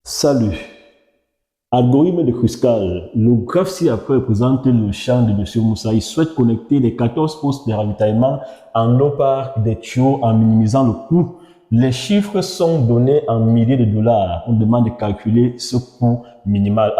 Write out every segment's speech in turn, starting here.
Salut. Algorithme de Kruskal. Le graphe ci-après représente le champ de M. Moussa. Il souhaite connecter les 14 postes de ravitaillement en eau par des tuyaux en minimisant le coût. Les chiffres sont donnés en milliers de dollars. On demande de calculer ce coût minimal.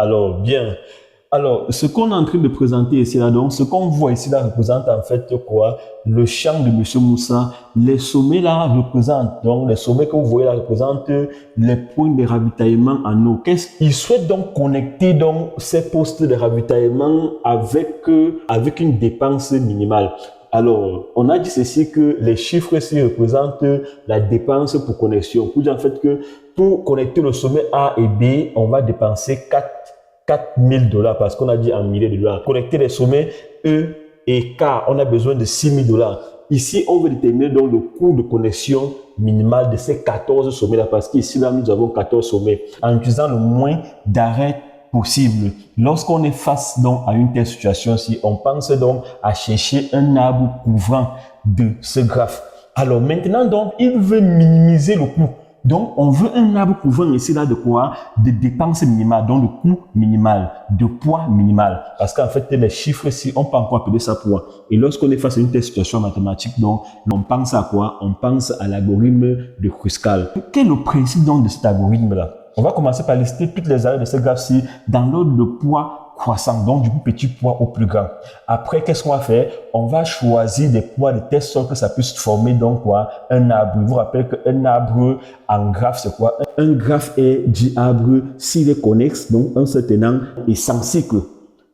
Alors, ce qu'on est en train de présenter ici, là, donc, ce qu'on voit ici, là, représente en fait quoi? Le champ de M. Moussa. Les sommets, là, représentent, donc, les sommets que vous voyez, là, représentent les points de ravitaillement en eau. Il souhaite donc connecter, donc, ces postes de ravitaillement avec une dépense minimale. Alors, on a dit ceci que les chiffres ici représentent la dépense pour connexion. Pour dire en fait que pour connecter le sommet A et B, on va dépenser 4 000 dollars parce qu'on a dit en milliers de dollars. Connecter les sommets E et K, on a besoin de 6 000 dollars. Ici, on veut déterminer donc le coût de connexion minimal de ces 14 sommets-là parce qu'ici, là, nous avons 14 sommets en utilisant le moins d'arrêts possible. Lorsqu'on est face donc à une telle situation-ci, on pense donc à chercher un arbre couvrant de ce graphe. Alors maintenant, donc, il veut minimiser le coût. Donc, on veut un arbre couvrant ici, là, de quoi? De dépenses minimales, donc de coût minimal, de poids minimal. Parce qu'en fait, les chiffres ici, on peut encore appeler ça poids. Et lorsqu'on est face à une telle situation mathématique, donc, on pense à quoi? On pense à l'algorithme de Kruskal. Quel est le principe donc de cet algorithme-là? On va commencer par lister toutes les arrêts de ce graphe-ci dans l'ordre de poids croissant, donc du plus petit poids au plus grand. Après, qu'est-ce qu'on va faire? On va choisir des poids de telle sorte que ça puisse former donc quoi? Un arbre. Je vous rappelle qu'un arbre en graphe, c'est quoi? Un graphe est dit arbre s'il est connexe, donc un seul tenant et sans cycle.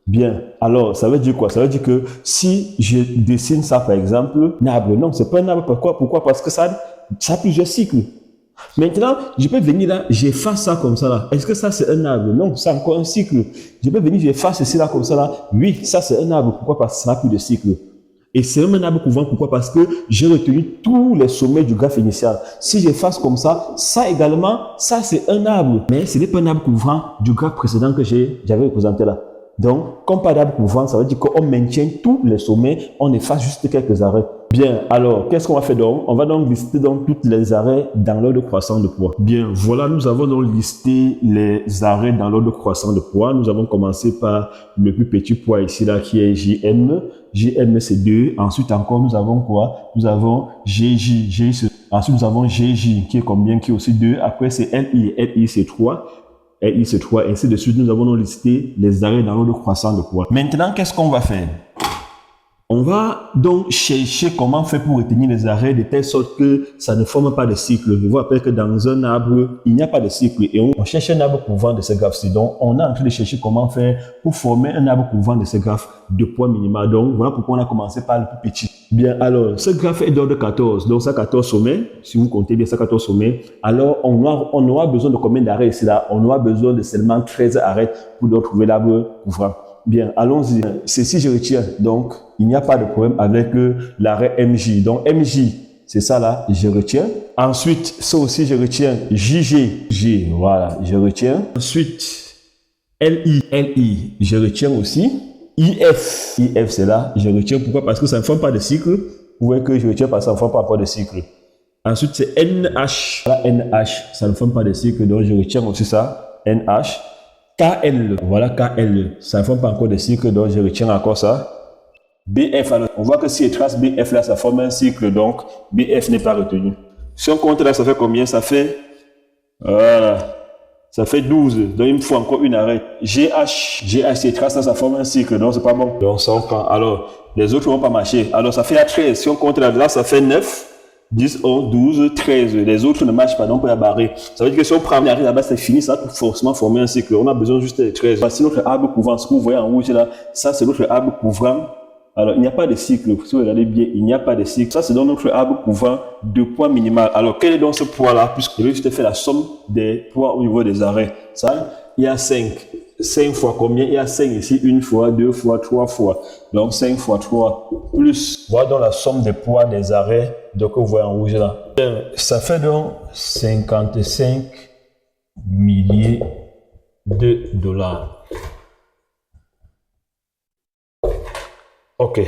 Bien, alors ça veut dire quoi? Ça veut dire que si je dessine ça par exemple, un arbre, non, c'est pas un arbre. Pourquoi? Parce que ça a plusieurs cycles. Maintenant, je peux venir là, j'efface ça comme ça là. Est-ce que ça c'est un arbre? Non, c'est encore un cycle. Je peux venir, j'efface ceci là comme ça là. Oui, ça c'est un arbre. Pourquoi? Parce que ça n'a plus de cycle. Et c'est un arbre couvrant. Pourquoi? Parce que j'ai retenu tous les sommets du graphe initial. Si j'efface comme ça également, ça c'est un arbre. Mais ce n'est pas un arbre couvrant du graphe précédent que j'avais représenté là. Donc, comme pas d'arbre couvrant, ça veut dire qu'on maintient tous les sommets, on efface juste quelques arrêts. Bien, alors, qu'est-ce qu'on va faire donc? On va donc lister donc tous les arrêts dans l'ordre croissant de poids. Bien, voilà, nous avons donc listé les arrêts dans l'ordre croissant de poids. Nous avons commencé par le plus petit poids ici, là, qui est JM. JM, c'est 2. Ensuite, encore, nous avons quoi? Nous avons GJ. Ensuite, nous avons GJ, qui est combien? Qui est aussi 2. Après, c'est LI. LI, c'est 3. LI, c'est 3. Ainsi de suite, nous avons donc listé les arrêts dans l'ordre croissant de poids. Maintenant, qu'est-ce qu'on va faire? On va donc chercher comment faire pour retenir les arrêts de telle sorte que ça ne forme pas de cycle. Je vous rappelle que dans un arbre, il n'y a pas de cycle et on cherche un arbre couvrant de ce graphe-ci. Donc, on est en train de chercher comment faire pour former un arbre couvrant de ce graphe de poids minimal. Donc, voilà pourquoi on a commencé par le plus petit. Bien, alors, ce graphe est d'ordre 14. Donc, ça 14 sommets. Si vous comptez bien ça 14 sommets, alors on aura besoin de combien d'arrêts ici là? On aura besoin de seulement 13 arrêts pour donc trouver l'arbre couvrant. Bien, allons-y. Ceci, je retiens. Donc, il n'y a pas de problème avec l'arrêt MJ. Donc, MJ, c'est ça là, je retiens. Ensuite, ça aussi, je retiens. JG, voilà, je retiens. Ensuite, LI, je retiens aussi. IF, c'est là, je retiens. Pourquoi? Parce que ça ne forme pas de cycle. Vous voyez que je retiens parce que ça ne forme pas de cycle. Ensuite, c'est NH. Là, NH, ça ne forme pas de cycle. Donc, je retiens aussi ça. NH. KL, voilà KL, ça ne forme pas encore de cycle, donc je retiens encore ça. BF, alors, on voit que si je trace BF là, ça forme un cycle, donc BF n'est pas retenu. Si on compte là, ça fait combien? Ça fait, voilà, ça fait 12, donc il me faut encore une arrête. GH, si je trace là, ça forme un cycle, donc c'est pas bon. Donc ça on prend, alors, les autres ne vont pas marcher. Alors ça fait à 13, si on compte là, ça fait 9. 10, 11, 12, 13. Les autres ne marchent pas, donc on peut la barrer. Ça veut dire que si on prend un arrêt là-bas, c'est fini, ça va forcément former un cycle. On a besoin juste de 13. Voici notre arbre couvrant. Ce que vous voyez en rouge là, ça c'est notre arbre couvrant. Alors, il n'y a pas de cycle. Si vous regardez bien, il n'y a pas de cycle. Ça, c'est donc notre arbre couvrant de poids minimal. Alors, quel est donc ce poids-là? Puisque je vais juste faire la somme des poids au niveau des arrêts. Ça, il y a 5. 5 fois combien? Il y a 5 ici, 1 fois, 2 fois, 3 fois. Donc 5 fois 3 plus. Voilà donc la somme des poids des arrêts que vous voyez en rouge là. Ça fait donc 55 milliers de dollars. Ok.